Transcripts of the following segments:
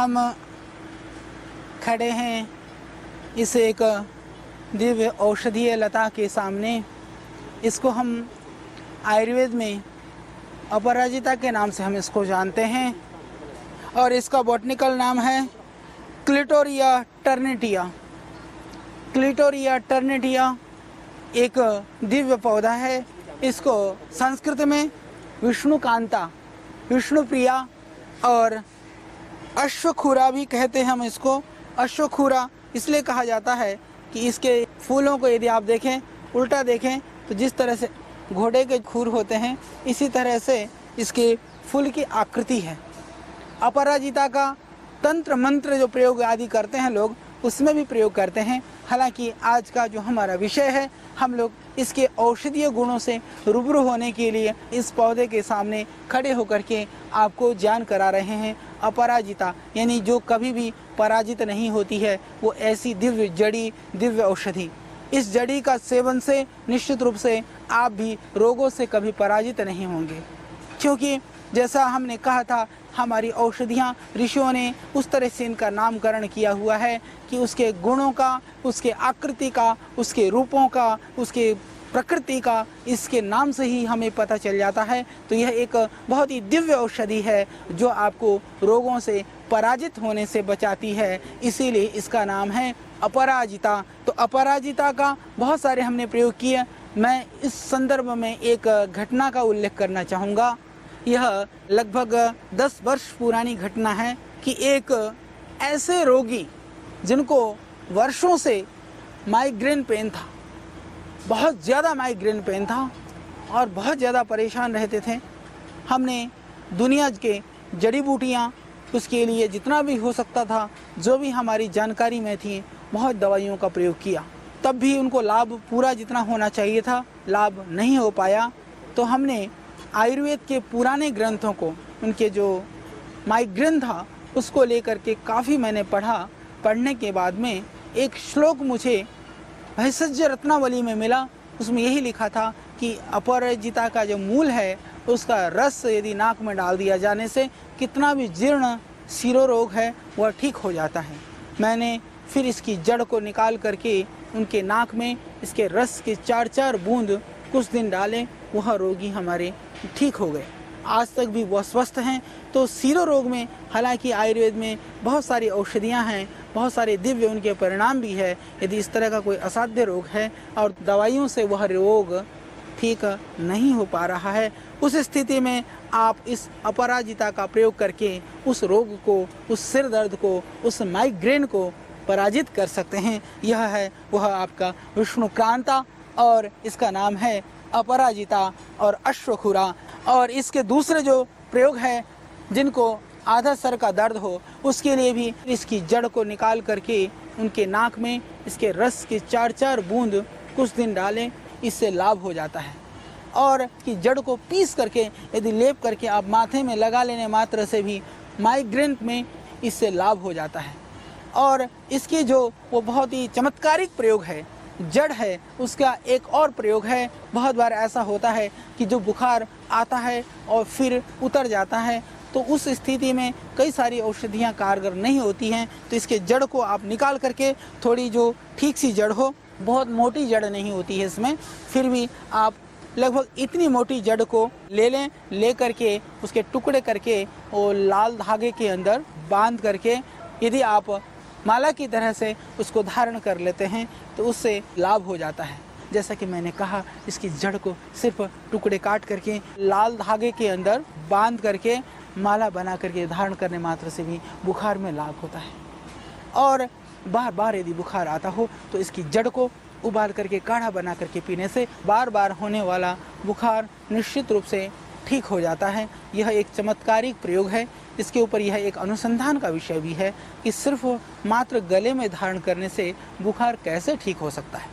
हम खड़े हैं इस एक दिव्य औषधीय लता के सामने। इसको हम आयुर्वेद में अपराजिता के नाम से हम इसको जानते हैं और इसका बॉटनिकल नाम है क्लिटोरिया टर्निटिया। क्लिटोरिया टर्निटिया एक दिव्य पौधा है। इसको संस्कृत में विष्णुकांता, विष्णुप्रिया और अश्वखुरा भी कहते हैं। हम इसको अश्वखुरा इसलिए कहा जाता है कि इसके फूलों को यदि आप देखें, उल्टा देखें, तो जिस तरह से घोड़े के खुर होते हैं इसी तरह से इसके फूल की आकृति है। अपराजिता का तंत्र मंत्र जो प्रयोग आदि करते हैं लोग, उसमें भी प्रयोग करते हैं। हालांकि आज का जो हमारा विषय है, हम लोग इसके औषधीय गुणों से रूबरू होने के लिए इस पौधे के सामने खड़े होकर के आपको ज्ञान करा रहे हैं। अपराजिता यानी जो कभी भी पराजित नहीं होती है, वो ऐसी दिव्य जड़ी, दिव्य औषधि। इस जड़ी का सेवन से निश्चित रूप से आप भी रोगों से कभी पराजित नहीं होंगे, क्योंकि जैसा हमने कहा था, हमारी औषधियाँ ऋषियों ने उस तरह से इनका नामकरण किया हुआ है कि उसके गुणों का, उसके आकृति का, उसके रूपों का, उसके प्रकृति का, इसके नाम से ही हमें पता चल जाता है। तो यह एक बहुत ही दिव्य औषधि है जो आपको रोगों से पराजित होने से बचाती है। इसीलिए इसका नाम है अपराजिता। तो अपराजिता का बहुत सारे हमने प्रयोग किए। मैं इस संदर्भ में एक घटना का उल्लेख करना चाहूँगा। यह लगभग 10 वर्ष पुरानी घटना है कि एक ऐसे रोगी जिनको वर्षों से माइग्रेन पेन था, बहुत ज़्यादा माइग्रेन पेन था और बहुत ज़्यादा परेशान रहते थे। हमने दुनिया के जड़ी बूटियाँ उसके लिए जितना भी हो सकता था, जो भी हमारी जानकारी में थी, बहुत दवाइयों का प्रयोग किया, तब भी उनको लाभ पूरा जितना होना चाहिए था लाभ नहीं हो पाया। तो हमने आयुर्वेद के पुराने ग्रंथों को, उनके जो माइग्रेन था उसको लेकर के काफ़ी मैंने पढ़ा। पढ़ने के बाद में एक श्लोक मुझे भैषज रत्नावली में मिला। उसमें यही लिखा था कि अपराजिता का जो मूल है उसका रस यदि नाक में डाल दिया जाने से कितना भी जीर्ण शिरो रोग है वह ठीक हो जाता है। मैंने फिर इसकी जड़ को निकाल करके उनके नाक में इसके रस के 4-4 बूंद कुछ दिन डाले, वह रोगी हमारे ठीक हो गए। आज तक भी वह स्वस्थ हैं। तो शिरो रोग में हालांकि आयुर्वेद में बहुत सारी औषधियां हैं, बहुत सारे दिव्य उनके परिणाम भी है। यदि इस तरह का कोई असाध्य रोग है और दवाइयों से वह रोग ठीक नहीं हो पा रहा है, उस स्थिति में आप इस अपराजिता का प्रयोग करके उस रोग को, उस सिर दर्द को, उस माइग्रेन को पराजित कर सकते हैं। यह है वह आपका विष्णुक्रांता और इसका नाम है अपराजिता और अश्वखुरा। और इसके दूसरे जो प्रयोग है, जिनको आधा सर का दर्द हो उसके लिए भी इसकी जड़ को निकाल करके उनके नाक में इसके रस के 4-4 बूंद कुछ दिन डालें, इससे लाभ हो जाता है। और इसकी जड़ को पीस करके यदि लेप करके आप माथे में लगा लेने मात्र से भी माइग्रेन में इससे लाभ हो जाता है। और इसकी जो वो बहुत ही चमत्कारिक प्रयोग है, जड़ है, उसका एक और प्रयोग है। बहुत बार ऐसा होता है कि जो बुखार आता है और फिर उतर जाता है, तो उस स्थिति में कई सारी औषधियाँ कारगर नहीं होती हैं। तो इसके जड़ को आप निकाल करके, थोड़ी जो ठीक सी जड़ हो, बहुत मोटी जड़ नहीं होती है इसमें, फिर भी आप लगभग इतनी मोटी जड़ को ले लें, ले करके उसके टुकड़े करके वो लाल धागे के अंदर बांध करके यदि आप माला की तरह से उसको धारण कर लेते हैं तो उससे लाभ हो जाता है। जैसा कि मैंने कहा, इसकी जड़ को सिर्फ टुकड़े काट करके लाल धागे के अंदर बांध करके माला बना करके धारण करने मात्र से भी बुखार में लाभ होता है। और बार बार यदि बुखार आता हो तो इसकी जड़ को उबाल करके काढ़ा बना करके पीने से बार बार होने वाला बुखार निश्चित रूप से ठीक हो जाता है। यह एक चमत्कारिक प्रयोग है। इसके ऊपर यह एक अनुसंधान का विषय भी है कि सिर्फ मात्र गले में धारण करने से बुखार कैसे ठीक हो सकता है।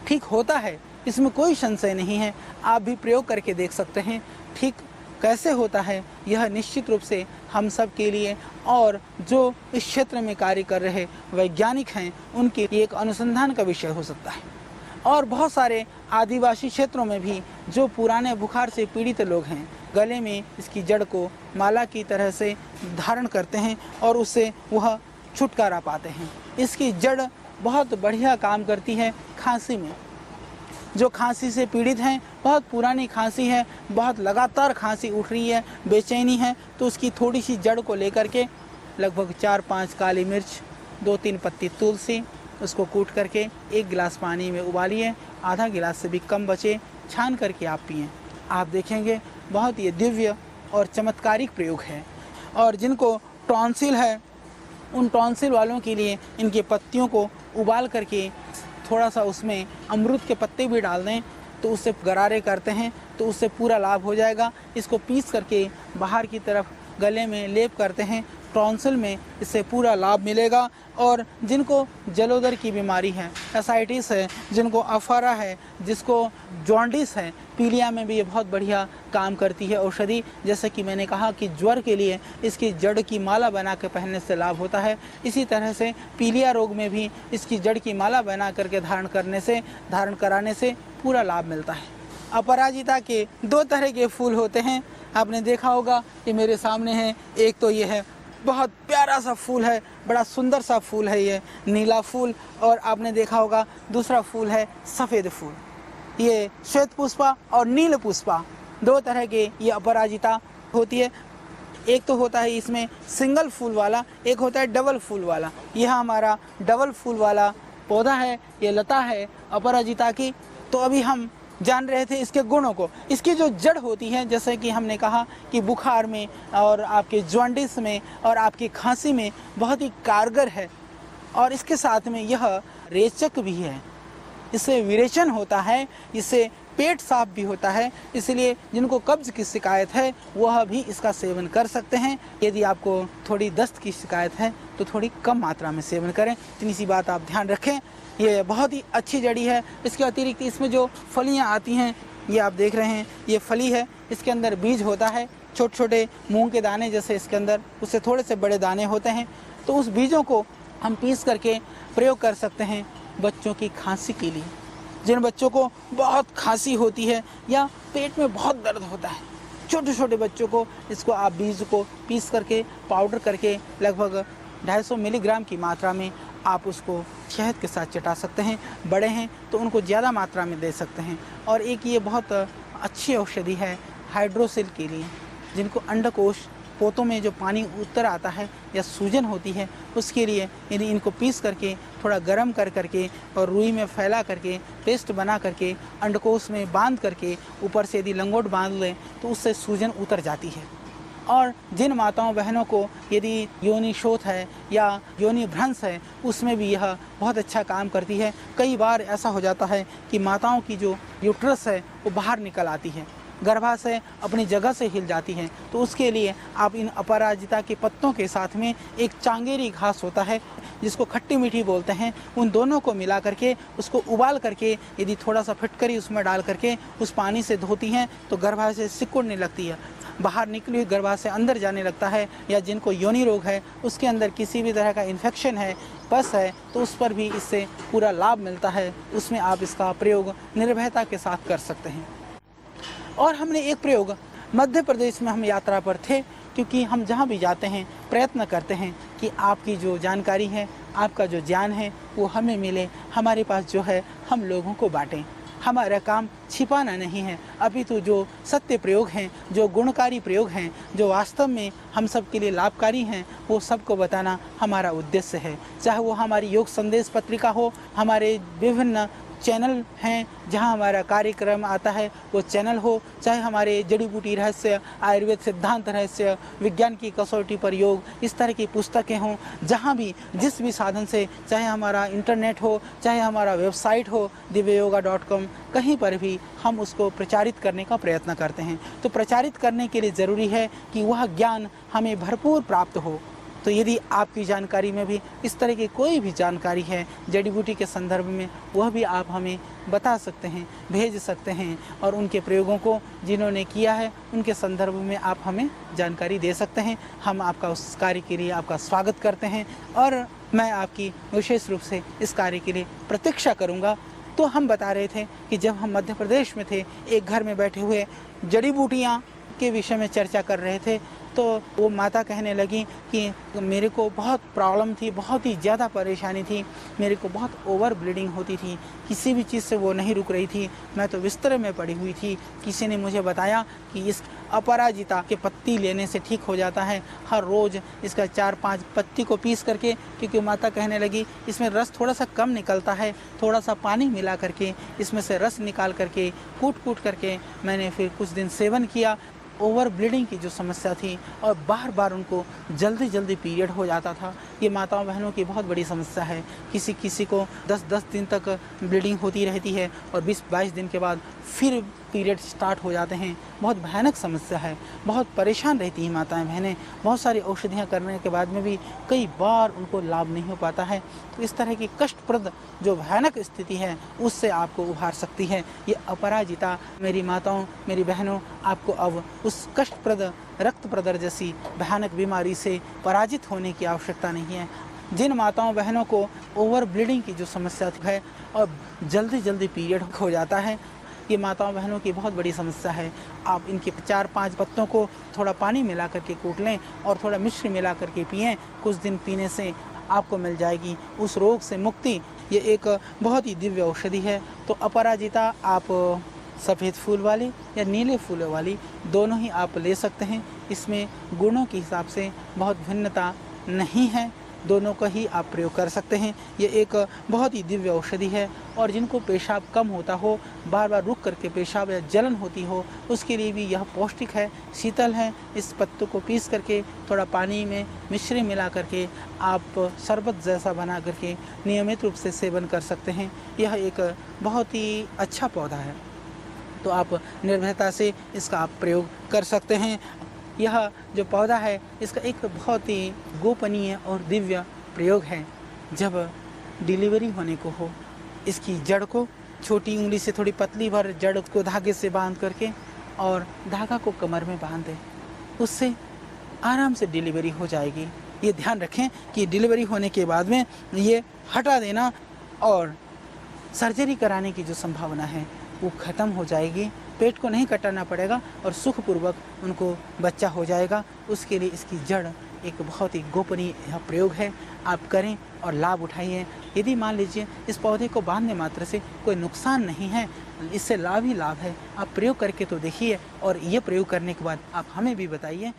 ठीक होता है, इसमें कोई संशय नहीं है। आप भी प्रयोग करके देख सकते हैं ठीक कैसे होता है। यह निश्चित रूप से हम सब के लिए और जो इस क्षेत्र में कार्य कर रहे वैज्ञानिक हैं उनके लिए एक अनुसंधान का विषय हो सकता है। और बहुत सारे आदिवासी क्षेत्रों में भी जो पुराने बुखार से पीड़ित लोग हैं, गले में इसकी जड़ को माला की तरह से धारण करते हैं और उससे वह छुटकारा पाते हैं। इसकी जड़ बहुत बढ़िया काम करती है खांसी में। जो खांसी से पीड़ित हैं, बहुत पुरानी खांसी है, बहुत लगातार खांसी उठ रही है, बेचैनी है, तो उसकी थोड़ी सी जड़ को लेकर के लगभग 4-5 काली मिर्च, 2-3 पत्ती तुलसी, उसको कूट करके 1 गिलास पानी में उबालिए, आधा गिलास से भी कम बचे, छान करके आप पिएं। आप देखेंगे बहुत ये दिव्य और चमत्कारिक प्रयोग है। और जिनको टॉन्सिल है, उन टॉन्सिल वालों के लिए इनके पत्तियों को उबाल करके थोड़ा सा उसमें अमरूद के पत्ते भी डाल दें तो उससे गरारे करते हैं तो उससे पूरा लाभ हो जाएगा। इसको पीस करके बाहर की तरफ गले में लेप करते हैं, टॉन्सिल में इससे पूरा लाभ मिलेगा। और जिनको जलोदर की बीमारी है, एसाइटिस है, जिनको अफारा है, जिसको जॉन्डिस है, पीलिया में भी ये बहुत बढ़िया काम करती है औषधि। जैसे कि मैंने कहा कि ज्वर के लिए इसकी जड़ की माला बना कर पहनने से लाभ होता है, इसी तरह से पीलिया रोग में भी इसकी जड़ की माला बना करके धारण कराने से पूरा लाभ मिलता है। अपराजिता के 2 तरह के फूल होते हैं, आपने देखा होगा कि मेरे सामने है। एक तो ये है, बहुत प्यारा सा फूल है, बड़ा सुंदर सा फूल है ये नीला फूल। और आपने देखा होगा दूसरा फूल है सफ़ेद फूल। ये श्वेत पुष्पा और नील पुष्पा 2 तरह के ये अपराजिता होती है। एक तो होता है इसमें सिंगल फूल वाला, एक होता है डबल फूल वाला। यह हमारा डबल फूल वाला पौधा है, ये लता है अपराजिता की। तो अभी हम जान रहे थे इसके गुणों को। इसकी जो जड़ होती है, जैसे कि हमने कहा कि बुखार में और आपके जॉन्डिस में और आपकी खांसी में बहुत ही कारगर है। और इसके साथ में यह रेचक भी है, इससे विरेचन होता है, इससे पेट साफ भी होता है। इसलिए जिनको कब्ज की शिकायत है वह भी इसका सेवन कर सकते हैं। यदि आपको थोड़ी दस्त की शिकायत है तो थोड़ी कम मात्रा में सेवन करें, इतनी सी बात आप ध्यान रखें। ये बहुत ही अच्छी जड़ी है। इसके अतिरिक्त इसमें जो फलियां आती हैं, ये आप देख रहे हैं, ये फली है, इसके अंदर बीज होता है, छोटे छोटे मूंग के दाने जैसे इसके अंदर, उससे थोड़े से बड़े दाने होते हैं। तो उस बीजों को हम पीस करके प्रयोग कर सकते हैं बच्चों की खांसी के लिए। जिन बच्चों को बहुत खांसी होती है या पेट में बहुत दर्द होता है, छोटे छोटे बच्चों को इसको आप बीज को पीस करके पाउडर करके लगभग 250 मिलीग्राम की मात्रा में आप उसको शहद के साथ चटा सकते हैं। बड़े हैं तो उनको ज़्यादा मात्रा में दे सकते हैं। और एक ये बहुत अच्छी औषधि है हाइड्रोसिल के लिए, जिनको अंडकोश पोतों में जो पानी उतर आता है या सूजन होती है उसके लिए यदि इनको पीस करके थोड़ा गर्म कर करके और रुई में फैला करके पेस्ट बना करके अंडकोश में बांध करके ऊपर से यदि लंगोट बांध लें तो उससे सूजन उतर जाती है। और जिन माताओं बहनों को यदि योनि शोथ है या योनि भ्रंश है, उसमें भी यह बहुत अच्छा काम करती है। कई बार ऐसा हो जाता है कि माताओं की जो यूट्रस है वो बाहर निकल आती है, गर्भाशय अपनी जगह से हिल जाती है, तो उसके लिए आप इन अपराजिता के पत्तों के साथ में एक चांगेरी घास होता है जिसको खट्टी मीठी बोलते हैं, उन दोनों को मिला करके उसको उबाल करके यदि थोड़ा सा फिटकरी उसमें डाल करके उस पानी से धोती हैं तो गर्भाशय सिकुड़ने लगती है, बाहर निकली हुई गर्भाशय अंदर जाने लगता है। या जिनको योनि रोग है, उसके अंदर किसी भी तरह का इन्फेक्शन है, पस है, तो उस पर भी इससे पूरा लाभ मिलता है। उसमें आप इसका प्रयोग निर्भयता के साथ कर सकते हैं। और हमने एक प्रयोग मध्य प्रदेश में हम यात्रा पर थे, क्योंकि हम जहाँ भी जाते हैं प्रयत्न करते हैं कि आपकी जो जानकारी है, आपका जो ज्ञान है वो हमें मिले, हमारे पास जो है हम लोगों को बांटें। हमारा काम छिपाना नहीं है, अपितु जो सत्य प्रयोग हैं, जो गुणकारी प्रयोग हैं, जो वास्तव में हम सब के लिए लाभकारी हैं, वो सबको बताना हमारा उद्देश्य है। चाहे वो हमारी योग संदेश पत्रिका हो, हमारे विभिन्न चैनल हैं जहां हमारा कार्यक्रम आता है वो चैनल हो, चाहे हमारे जड़ी बूटी रहस्य, आयुर्वेद सिद्धांत रहस्य, विज्ञान की कसौटी पर योग, इस तरह की पुस्तकें हों, जहां भी जिस भी साधन से, चाहे हमारा इंटरनेट हो, चाहे हमारा वेबसाइट हो दिव्ययोगा.com, कहीं पर भी हम उसको प्रचारित करने का प्रयत्न करते हैं। तो प्रचारित करने के लिए ज़रूरी है कि वह ज्ञान हमें भरपूर प्राप्त हो। तो यदि आपकी जानकारी में भी इस तरह की कोई भी जानकारी है जड़ी बूटी के संदर्भ में, वह भी आप हमें बता सकते हैं, भेज सकते हैं, और उनके प्रयोगों को जिन्होंने किया है उनके संदर्भ में आप हमें जानकारी दे सकते हैं। हम आपका उस कार्य के लिए आपका स्वागत करते हैं और मैं आपकी विशेष रूप से इस कार्य के लिए प्रतीक्षा करूँगा। तो हम बता रहे थे कि जब हम मध्य प्रदेश में थे, एक घर में बैठे हुए जड़ी बूटियाँ के विषय में चर्चा कर रहे थे, तो वो माता कहने लगी कि मेरे को बहुत प्रॉब्लम थी, बहुत ही ज़्यादा परेशानी थी, मेरे को बहुत ओवर ब्लीडिंग होती थी, किसी भी चीज़ से वो नहीं रुक रही थी, मैं तो बिस्तर में पड़ी हुई थी। किसी ने मुझे बताया कि इस अपराजिता के पत्ती लेने से ठीक हो जाता है, हर रोज़ इसका 4-5 पत्ती को पीस करके, क्योंकि माता कहने लगी इसमें रस थोड़ा सा कम निकलता है, थोड़ा सा पानी मिला करके इसमें से रस निकाल करके कूट करके मैंने फिर कुछ दिन सेवन किया। ओवर ब्लीडिंग की जो समस्या थी और बार बार उनको जल्दी पीरियड हो जाता था, ये माताओं बहनों की बहुत बड़ी समस्या है। किसी को 10 दिन तक ब्लीडिंग होती रहती है और 20-22 दिन के बाद फिर पीरियड स्टार्ट हो जाते हैं। बहुत भयानक समस्या है, बहुत परेशान रहती हैं माताएं बहनें। बहुत सारी औषधियाँ करने के बाद में भी कई बार उनको लाभ नहीं हो पाता है। तो इस तरह की कष्टप्रद जो भयानक स्थिति है उससे आपको उभार सकती है ये अपराजिता। मेरी माताओं, मेरी बहनों, आपको अब उस कष्टप्रद रक्त प्रदर जैसी भयानक बीमारी से पराजित होने की आवश्यकता नहीं है। जिन माताओं बहनों को ओवर ब्लीडिंग की जो समस्या है और जल्दी पीरियड हो जाता है, ये माताओं बहनों की बहुत बड़ी समस्या है। आप इनके 4-5 पत्तों को थोड़ा पानी मिला करके कूट लें और थोड़ा मिश्री मिला करके पिएं। कुछ दिन पीने से आपको मिल जाएगी उस रोग से मुक्ति। ये एक बहुत ही दिव्य औषधि है। तो अपराजिता आप सफ़ेद फूल वाली या नीले फूलों वाली दोनों ही आप ले सकते हैं। इसमें गुणों के हिसाब से बहुत भिन्नता नहीं है, दोनों का ही आप प्रयोग कर सकते हैं। ये एक बहुत ही दिव्य औषधि है। और जिनको पेशाब कम होता हो, बार बार रुक करके पेशाब या जलन होती हो, उसके लिए भी यह पौष्टिक है, शीतल है। इस पत्तों को पीस करके थोड़ा पानी में मिश्री मिला करके आप शरबत जैसा बना करके नियमित रूप से सेवन कर सकते हैं। यह एक बहुत ही अच्छा पौधा है, तो आप निर्भयता से इसका आप प्रयोग कर सकते हैं। यह जो पौधा है इसका एक बहुत ही गोपनीय और दिव्य प्रयोग है। जब डिलीवरी होने को हो, इसकी जड़ को छोटी उंगली से थोड़ी पतली भर जड़ को धागे से बांध करके और धागा को कमर में बांध दें, उससे आराम से डिलीवरी हो जाएगी। ये ध्यान रखें कि डिलीवरी होने के बाद में ये हटा देना और सर्जरी कराने की जो संभावना है वो ख़त्म हो जाएगी। पेट को नहीं कटाना पड़ेगा और सुखपूर्वक उनको बच्चा हो जाएगा। उसके लिए इसकी जड़ एक बहुत ही गोपनीय प्रयोग है, आप करें और लाभ उठाइए। यदि मान लीजिए इस पौधे को बांधने मात्र से कोई नुकसान नहीं है, इससे लाभ ही लाभ है, आप प्रयोग करके तो देखिए और ये प्रयोग करने के बाद आप हमें भी बताइए।